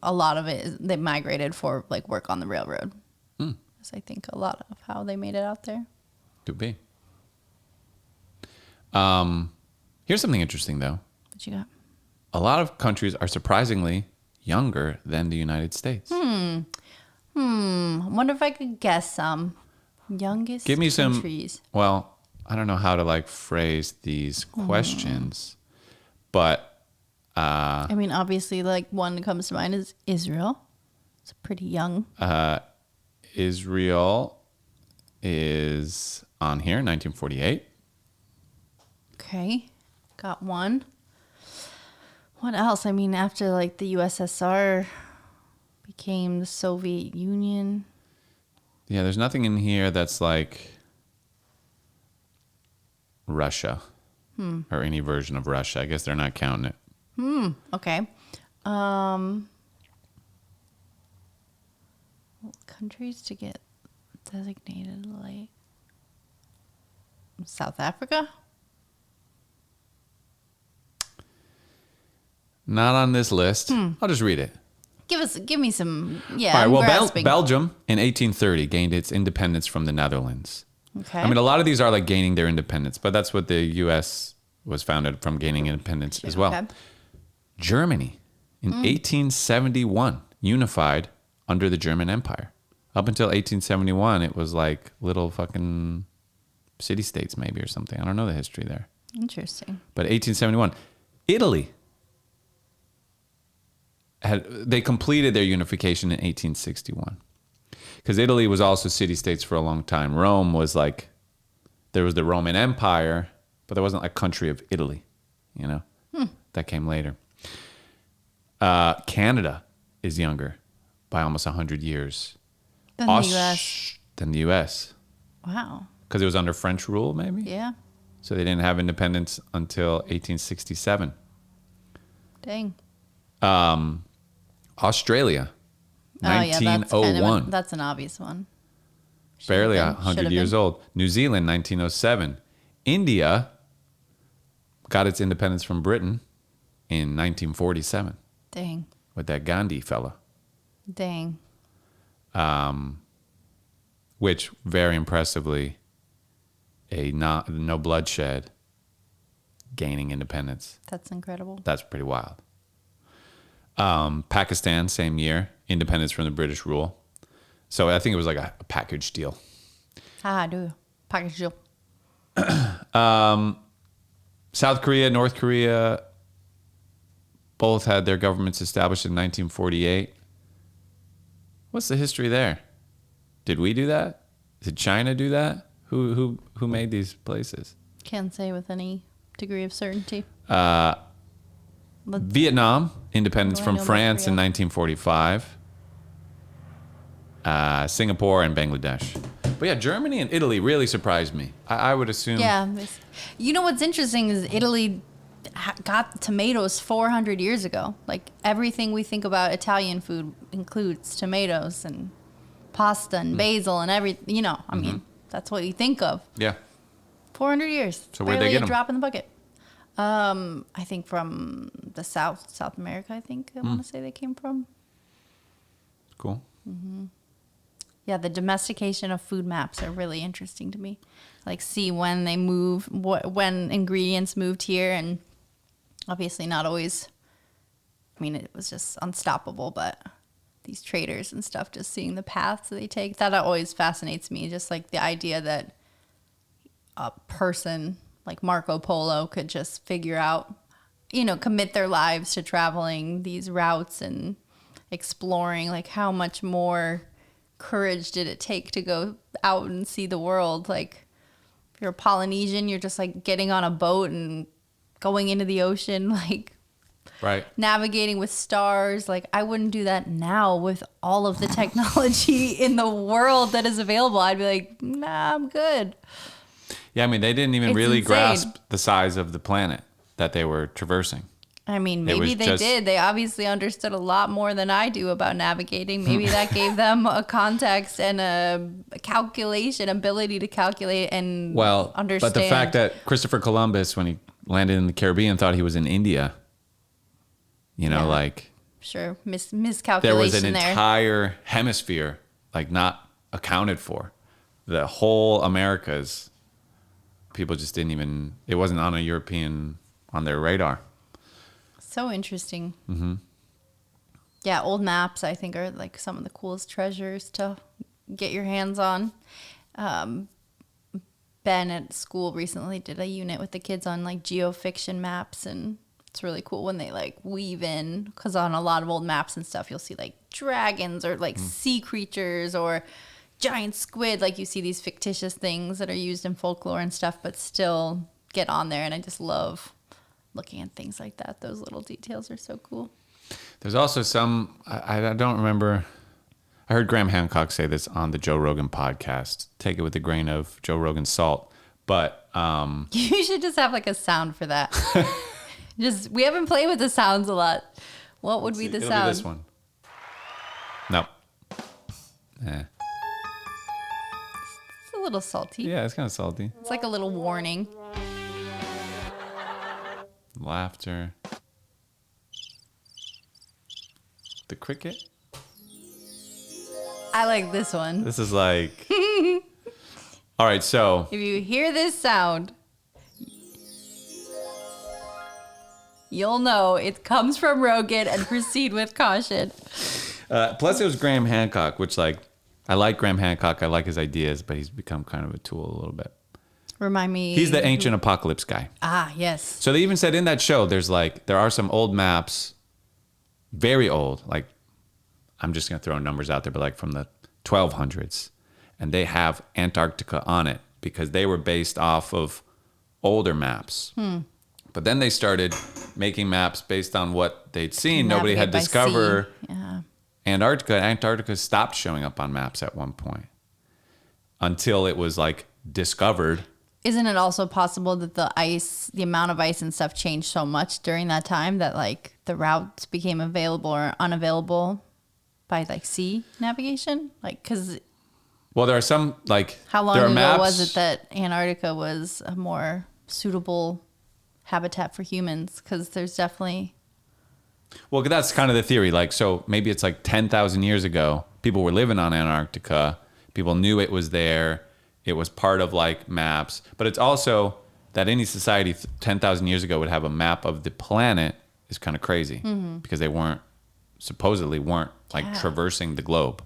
a lot of it they migrated for like work on the railroad. That's I think a lot of how they made it out there. Could be. Here's something interesting though. What you got? A lot of countries are surprisingly younger than the United States. I wonder if I could guess some youngest Give me countries. Well, I don't know how to like phrase these questions, but I mean, obviously, like one that comes to mind is Israel. It's pretty young. Israel is on here, 1948. Okay, got one. What else? I mean, after like the USSR became the Soviet Union. Yeah, there's nothing in here that's like Russia or any version of Russia. I guess they're not counting it. Okay. Countries to get designated like South Africa? Not on this list. I'll just read it. Give me some. Yeah. All right. I'm Well, grasping. Belgium in 1830 gained its independence from the Netherlands. Okay. I mean, a lot of these are like gaining their independence, but that's what the U.S. was founded from, gaining independence as well. Okay. Germany in 1871 unified under the German Empire. Up until 1871, it was like little fucking city-states maybe or something. I don't know the history there. Interesting. But 1871, Italy they completed their unification in 1861. Because Italy was also city-states for a long time. Rome was like, there was the Roman Empire, but there wasn't a country of Italy, you know? That came later. Canada is younger by almost 100 years. Than the U.S. Than the U.S. Wow. Because it was under French rule, maybe? Yeah. So they didn't have independence until 1867. Dang. Australia, 1901. That's an obvious one. Barely Should've 100 years been. old. New Zealand, 1907. India got its independence from Britain in 1947 Dang. with that Gandhi fella, Dang. which very impressively, no bloodshed, gaining independence. That's incredible. That's pretty wild. Pakistan, same year, independence from the British rule. So I think it was like a package deal. Package deal. South Korea, North Korea, both had their governments established in 1948. What's the history there? Did we do that? Did China do that? Who made these places? Can't say with any degree of certainty. Vietnam, independence Oh, I from know about France in Korea. 1945. Singapore and Bangladesh. But yeah, Germany and Italy really surprised me. I would assume. Yeah. You know what's interesting is Italy got tomatoes 400 years ago. Like everything we think about Italian food includes tomatoes and pasta and basil and everything. You know, I mean, that's what you think of. Yeah. 400 years. So where'd they Barely get a 'em? drop in the bucket. I think from the South America. I think I want to say they came from. Cool. Yeah, the domestication of food maps are really interesting to me. Like, see when they move, when ingredients moved here, and obviously not always. I mean, it was just unstoppable, but these traders and stuff, just seeing the paths they take, that always fascinates me. Just like the idea that a person like Marco Polo could just figure out, commit their lives to traveling these routes and exploring. Like, how much more courage did it take to go out and see the world? Like, if you're a Polynesian, you're just like getting on a boat and going into the ocean, like Right. navigating with stars. Like, I wouldn't do that now with all of the technology in the world that is available. I'd be like, nah, I'm good. Yeah, I mean, they didn't even It's really insane. grasp the size of the planet that they were traversing. I mean, It maybe was they just- did. They obviously understood a lot more than I do about navigating. Maybe that gave them a context and a calculation, ability to calculate and Well, understand. but the fact that Christopher Columbus, when he landed in the Caribbean, thought he was in India, Yeah. like Sure, there was miscalculation an there. entire hemisphere like not accounted for. The whole Americas, people just didn't even, it wasn't on their radar. So interesting. Mm-hmm. Yeah, old maps, I think, are like some of the coolest treasures to get your hands on. Ben at school recently did a unit with the kids on like geofiction maps, and it's really cool when they like weave in, because on a lot of old maps and stuff, you'll see like dragons or like sea creatures or giant squid. Like, you see these fictitious things that are used in folklore and stuff, but still get on there. And I just love looking at things like that. Those little details are so cool. There's also some, I don't remember, I heard Graham Hancock say this on the Joe Rogan podcast. Take it with a grain of Joe Rogan salt. But You should just have like a sound for that. We haven't played with the sounds a lot. What would be the it'll sound? be this one. No. It's a little salty. Yeah, it's kind of salty. It's like a little warning. Laughter. The cricket. I like this one. This is like. All right, so If you hear this sound, you'll know it comes from Rogan, and proceed with caution. plus it was Graham Hancock, which like I like Graham Hancock. I like his ideas, but he's become kind of a tool a little bit. Remind me. He's the ancient apocalypse guy. Ah, yes. So they even said in that show, there are some old maps, very old, like I'm just gonna throw numbers out there, but like from the 1200s, and they have Antarctica on it because they were based off of older maps. But then they started making maps based on what they'd seen. Nobody had Navigate by discovered sea. Yeah. Antarctica. Antarctica stopped showing up on maps at one point until it was like discovered. Isn't it also possible that the amount of ice and stuff changed so much during that time that like the routes became available or unavailable by like sea navigation? Like, because Well, there are some like how long there are ago maps, was it that Antarctica was a more suitable habitat for humans? Because there's definitely. Well, that's kind of the theory. Like, so maybe it's like 10,000 years ago, people were living on Antarctica. People knew it was there. It was part of like maps. But it's also that any society 10,000 years ago would have a map of the planet is kind of crazy because they supposedly weren't like traversing the globe.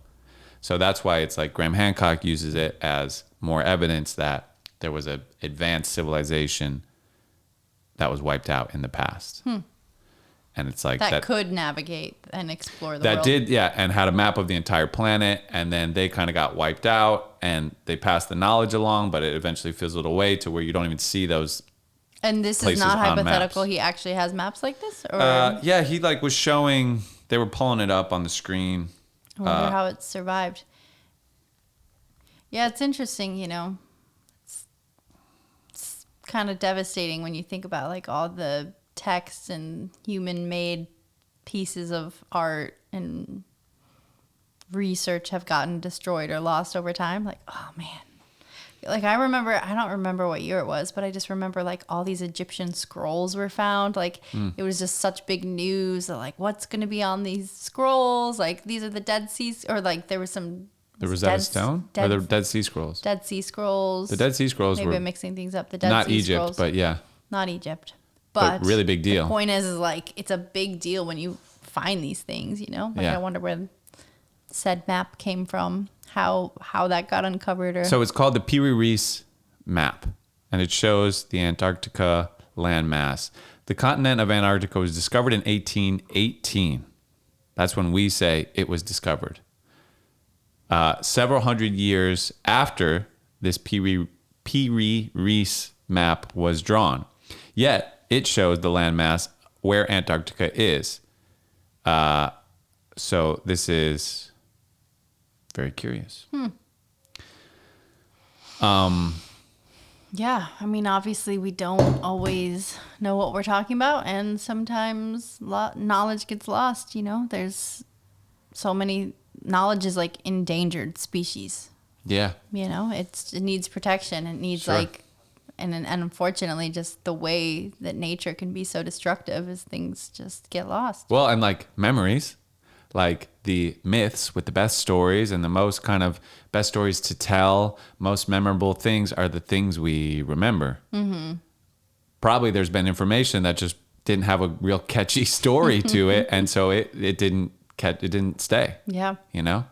So that's why it's like Graham Hancock uses it as more evidence that there was a advanced civilization that was wiped out in the past. And it's like That could navigate and explore the that world. did, yeah, and had a map of the entire planet, and then they kind of got wiped out, and they passed the knowledge along, but it eventually fizzled away to where you don't even see those. And this is places not on hypothetical. maps. He actually has maps like this, or Yeah, he like was showing. They were pulling it up on the screen. I wonder how it survived. Yeah, it's interesting. You know, it's kind of devastating when you think about like all the text and human-made pieces of art and research have gotten destroyed or lost over time. Like, oh man. Like I don't remember what year it was, but I just remember like all these Egyptian scrolls were found. Like it was just such big news that like what's going to be on these scrolls? Like these are the Dead Sea, or like there was some The Rosetta Stone or the Dead Sea Scrolls. Dead Sea Scrolls. The Dead Sea Scrolls Maybe were I'm mixing things up. The Dead not Sea Egypt, Scrolls. but yeah, Not Egypt. but really big deal. The point is like it's a big deal when you find these things, you know? Like Yeah. I wonder where said map came from, how that got uncovered, or So it's called the Piri Reis map, and it shows the Antarctica landmass. The continent of Antarctica was discovered in 1818. That's when we say it was discovered. Several hundred years after this Piri Reis map was drawn. Yet it shows the landmass where Antarctica is. So this is very curious. yeah, I mean, obviously we don't always know what we're talking about, and sometimes knowledge gets lost, you know? There's so many, knowledge is like endangered species, Yeah. you know? It needs protection. It needs Sure. like, and unfortunately just the way that nature can be so destructive is things just get lost. Well, and like memories, like the myths with the best stories and the most kind of best stories to tell, most memorable things are the things we remember. Probably there's been information that just didn't have a real catchy story to it, and so it didn't stay. Yeah. You know,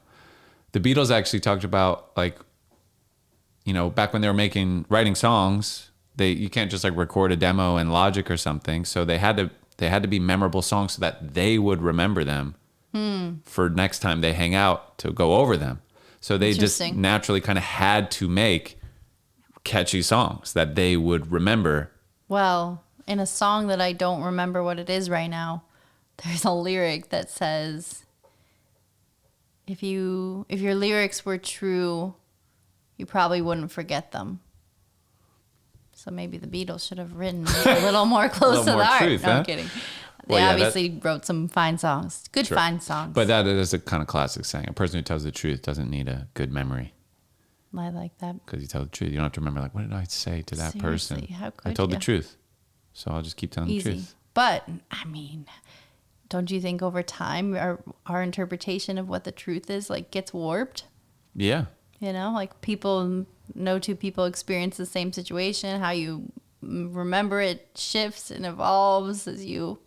the Beatles actually talked about like, you know, back when they were writing songs, you can't just like record a demo in Logic or something, so they had to be memorable songs so that they would remember them for next time they hang out to go over them. So they just Interesting. naturally kind of had to make catchy songs that they would remember. Well, in a song that I don't remember what it is right now, there's a lyric that says, if your lyrics were true, you probably wouldn't forget them. So maybe the Beatles should have written a little more close to more the heart. truth, No, huh? I'm kidding. They Well, yeah, obviously wrote some fine songs. Good Sure. fine songs. But that is a kind of classic saying. A person who tells the truth doesn't need a good memory, I like that. because you tell the truth. You don't have to remember, like, what did I say to that person? Seriously, how I could told ya? the truth. So I'll just keep telling the Easy. truth. But, I mean, don't you think over time our interpretation of what the truth is, like, gets warped? Yeah. You know, like no two people experience the same situation. How you remember it shifts and evolves as you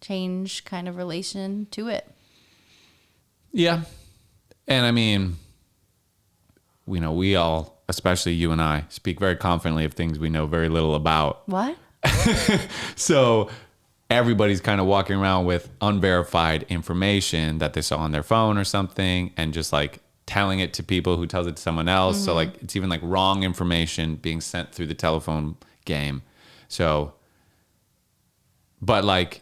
change kind of relation to it. Yeah. And I mean, you know, we all, especially you and I, speak very confidently of things we know very little about. What? So everybody's kind of walking around with unverified information that they saw on their phone or something, and just like telling it to people who tells it to someone else. So like it's even like wrong information being sent through the telephone game. So, but like,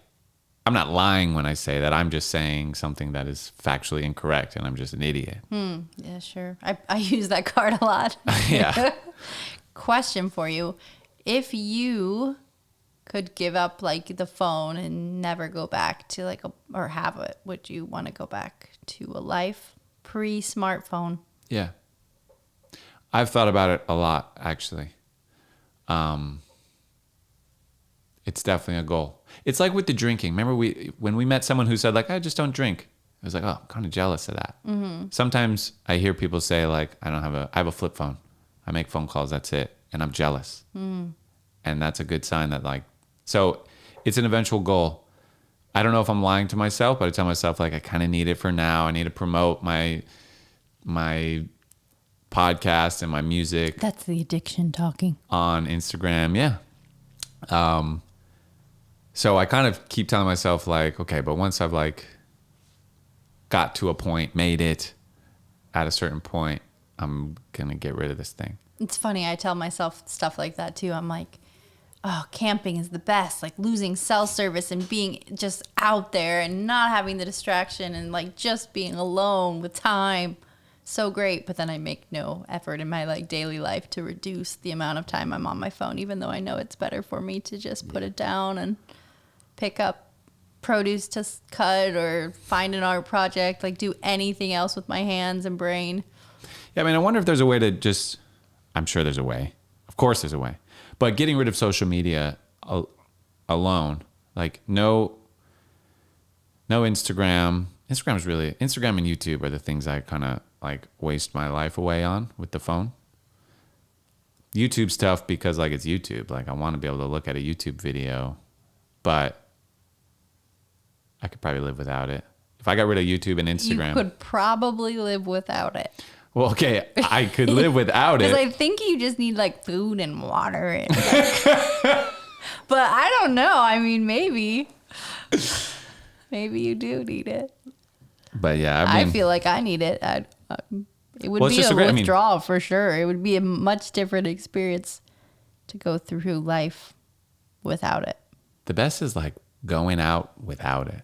I'm not lying when I say that. I'm just saying something that is factually incorrect, and I'm just an idiot. Yeah, sure. I use that card a lot. Yeah. Question for you. If you could give up like the phone and never go back to like or have it, would you want to go back to a life pre-smartphone? Yeah. I've thought about it a lot, actually. It's definitely a goal. It's like with the drinking. Remember when we met someone who said like, I just don't drink. I was like, oh, I'm kind of jealous of that. Sometimes I hear people say like, I have a flip phone. I make phone calls. That's it. And I'm jealous. And that's a good sign that like, so it's an eventual goal. I don't know if I'm lying to myself, but I tell myself like, I kind of need it for now. I need to promote my podcast and my music. That's the addiction talking. On Instagram. Yeah. So I kind of keep telling myself like, okay, but once I've like got to a point, made it at a certain point, I'm going to get rid of this thing. It's funny. I tell myself stuff like that too. I'm like, oh, camping is the best. Like losing cell service and being just out there and not having the distraction and like just being alone with time. So great. But then I make no effort in my like daily life to reduce the amount of time I'm on my phone, even though I know it's better for me to just put it down and pick up produce to cut or find an art project, like do anything else with my hands and brain. Yeah, I mean, I wonder if there's a way to just, I'm sure there's a way. Of course there's a way. But getting rid of social media alone, like no Instagram. Instagram and YouTube are the things I kind of like waste my life away on with the phone. YouTube's tough because like it's YouTube. Like I want to be able to look at a YouTube video, but I could probably live without it. If I got rid of YouTube and Instagram. You could probably live without it. Well, okay, I could live without it. Because I think you just need like food and water. And, like, but I don't know. I mean, maybe you do need it. But yeah, I mean, I feel like I need it. It would Well, be it's just a a great- withdrawal for sure. It would be a much different experience to go through life without it. the best is like going out without it.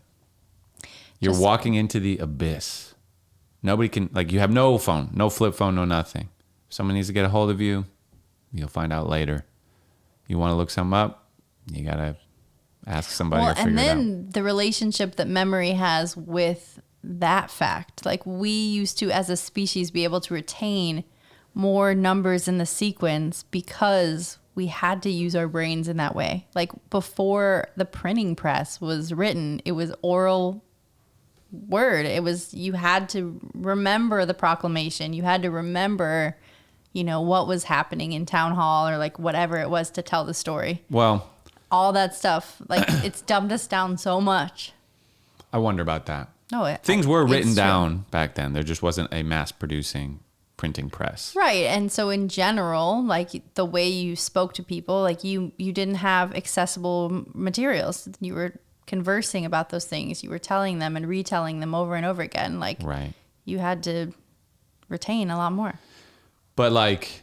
You're Just- walking into the abyss. Nobody can, like, you have no phone, no flip phone, no nothing. If someone needs to get a hold of you, you'll find out later. You want to look something up, you got to ask somebody or figure and it out. then the relationship that memory has with that fact. Like we used to, as a species, be able to retain more numbers in the sequence because we had to use our brains in that way. Like before the printing press was written, it was oral word. It was, you had to remember the proclamation. You had to remember, you know, what was happening in town hall or like whatever it was to tell the story. Well, All that stuff, like it's dumbed us down so much. I wonder about that. No, Things were written it's true. down back then. There just wasn't a mass producing printing press. Right. And so in general, like the way you spoke to people, like you didn't have accessible materials. You were conversing about those things. You were telling them and retelling them over and over again. Like Right. you had to retain a lot more. But like,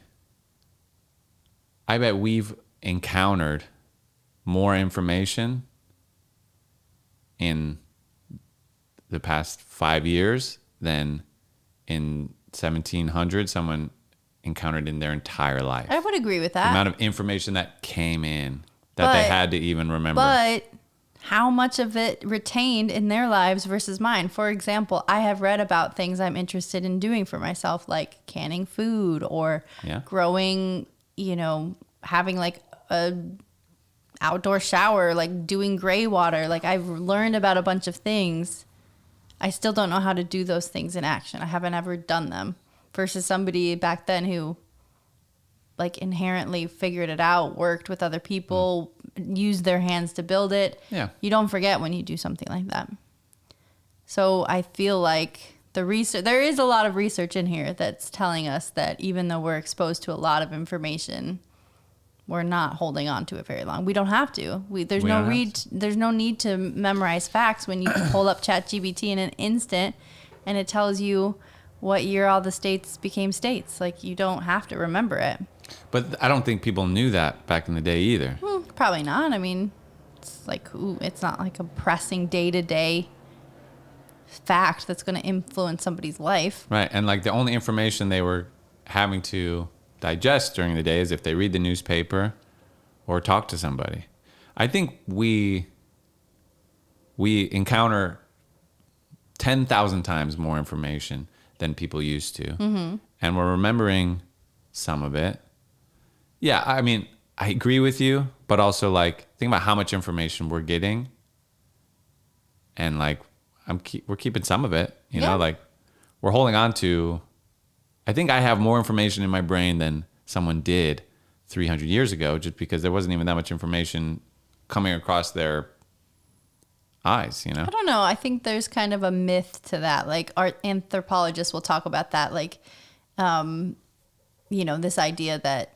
I bet we've encountered more information in the past 5 years than in 1700 someone encountered in their entire life. I would agree with The that. amount of information that came in that they But- had to even remember. But how much of it retained in their lives versus mine? For example, I have read about things I'm interested in doing for myself, like canning food or Yeah. growing, you know, having like a outdoor shower, like doing gray water. Like I've learned about a bunch of things. I still don't know how to do those things in action. I haven't ever done them versus somebody back then who like inherently figured it out, worked with other people, used their hands to build it. Yeah. You don't forget when you do something like that. So I feel like the research, there is a lot of research in here that's telling us that even though we're exposed to a lot of information, we're not holding on to it very long. We don't have to. There's We no don't have there's no need to memorize facts when you can pull up ChatGPT in an instant and it tells you what year all the states became states. Like, you don't have to remember it. But I don't think people knew that back in the day either. Probably not. I mean, it's like, it's not like a pressing day-to-day fact that's going to influence somebody's life. Right. And like the only information they were having to digest during the day is if they read the newspaper or talk to somebody. I think we encounter 10,000 times more information than people used to. Mm-hmm. And we're remembering some of it. Yeah, I mean, I agree with you, but also like think about how much information we're getting. And like we're keeping some of it, you know, like we're holding on to. I think I have more information in my brain than someone did 300 years ago, just because there wasn't even that much information coming across their eyes, you know? I don't know. I think there's kind of a myth to that. Like, art anthropologists will talk about that. Like, you know, this idea that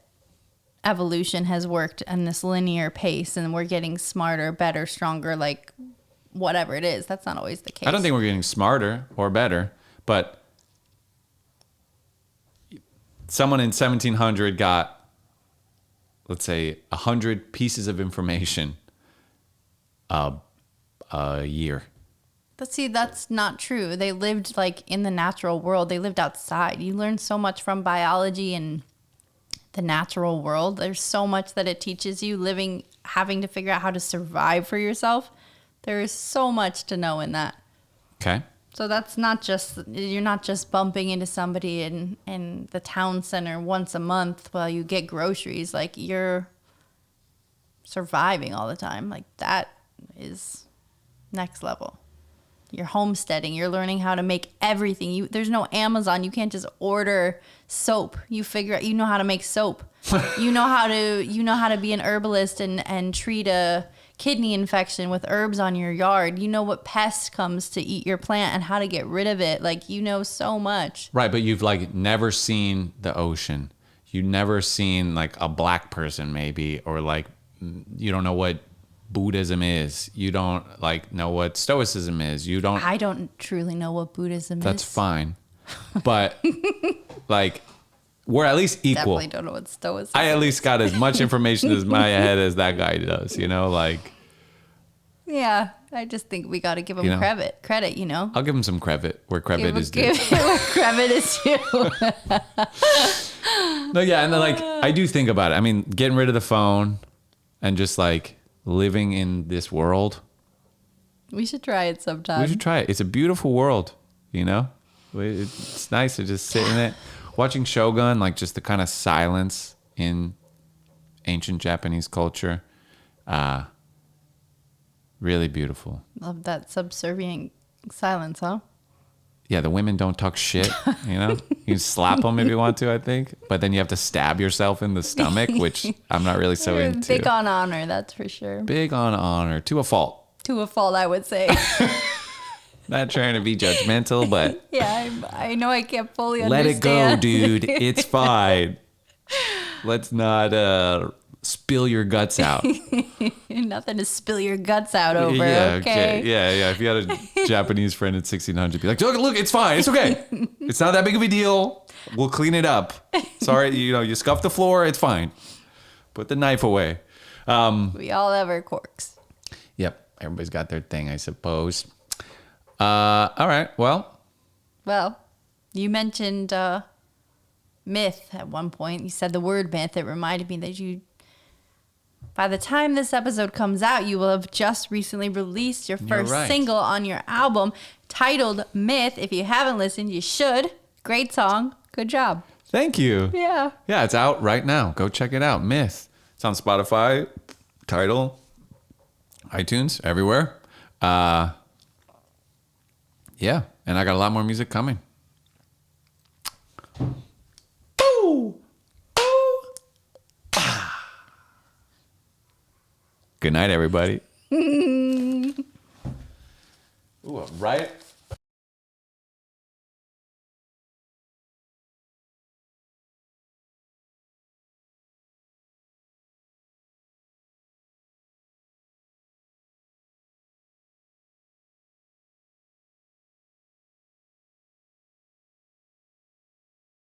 evolution has worked in this linear pace and we're getting smarter, better, stronger, like whatever it is. That's not always the case. I don't think we're getting smarter or better, but someone in 1700 got, let's say, 100 pieces of information a year. But see, that's not true. They lived like in the natural world. They lived outside. You learn so much from biology and the natural world. There's so much that it teaches you living, having to figure out how to survive for yourself. There is so much to know in that. Okay. So that's not just, you're not just bumping into somebody in the town center once a month while you get groceries. Like, you're surviving all the time. Like, that is next level. You're homesteading. You're learning how to make everything. There's no Amazon. You can't just order soap. You figure out, you know how to make soap. you know how to be an herbalist and treat a kidney infection with herbs on your yard. You know what pest comes to eat your plant and how to get rid of it. Like, you know so much. Right, but you've like never seen the ocean. You've never seen like a black person maybe, or like you don't know what Buddhism is. You don't like know what Stoicism is. I don't truly know what Buddhism is. That's fine. But like we're at least equal. Definitely don't know what Stoicism I at least got as much information in my head as that guy does, you know, like. Yeah, I just think we got to give him credit, you know. I'll give him some credit where credit is due. Give where credit is due. No, yeah, and then like I do think about it. I mean, getting rid of the phone and just like living in this world. We should try it sometime. We should try it. It's a beautiful world, you know. It's nice to just sit in it, watching Shogun, like just the kind of silence in ancient Japanese culture. Really beautiful. Love that subservient silence, huh? Yeah, the women don't talk shit, you know? You can slap them if you want to, I think. But then you have to stab yourself in the stomach, which I'm not really so into. Big on honor, that's for sure. Big on honor. To a fault. To a fault, I would say. Not trying to be judgmental, but... Yeah, I know I can't fully let understand. it go, dude. It's fine. Let's not spill your guts out. Nothing to spill your guts out over, Yeah, okay? Yeah. If you had a Japanese friend in 1600, be like, look, it's fine. It's okay. It's not that big of a deal. We'll clean it up. Sorry, you scuffed the floor. It's fine. Put the knife away. We all have our quirks. Yep. Everybody's got their thing, I suppose. All right. Well, you mentioned myth at one point. You said the word myth. It reminded me that by the time this episode comes out, you will have just recently released your first single on your album titled Myth. If you haven't listened, you should. Great song. Good job. Thank you. Yeah. Yeah, it's out right now. Go check it out. Myth. It's on Spotify, Tidal, iTunes, everywhere. Yeah, and I got a lot more music coming. Ooh. Good night, everybody. Ooh, right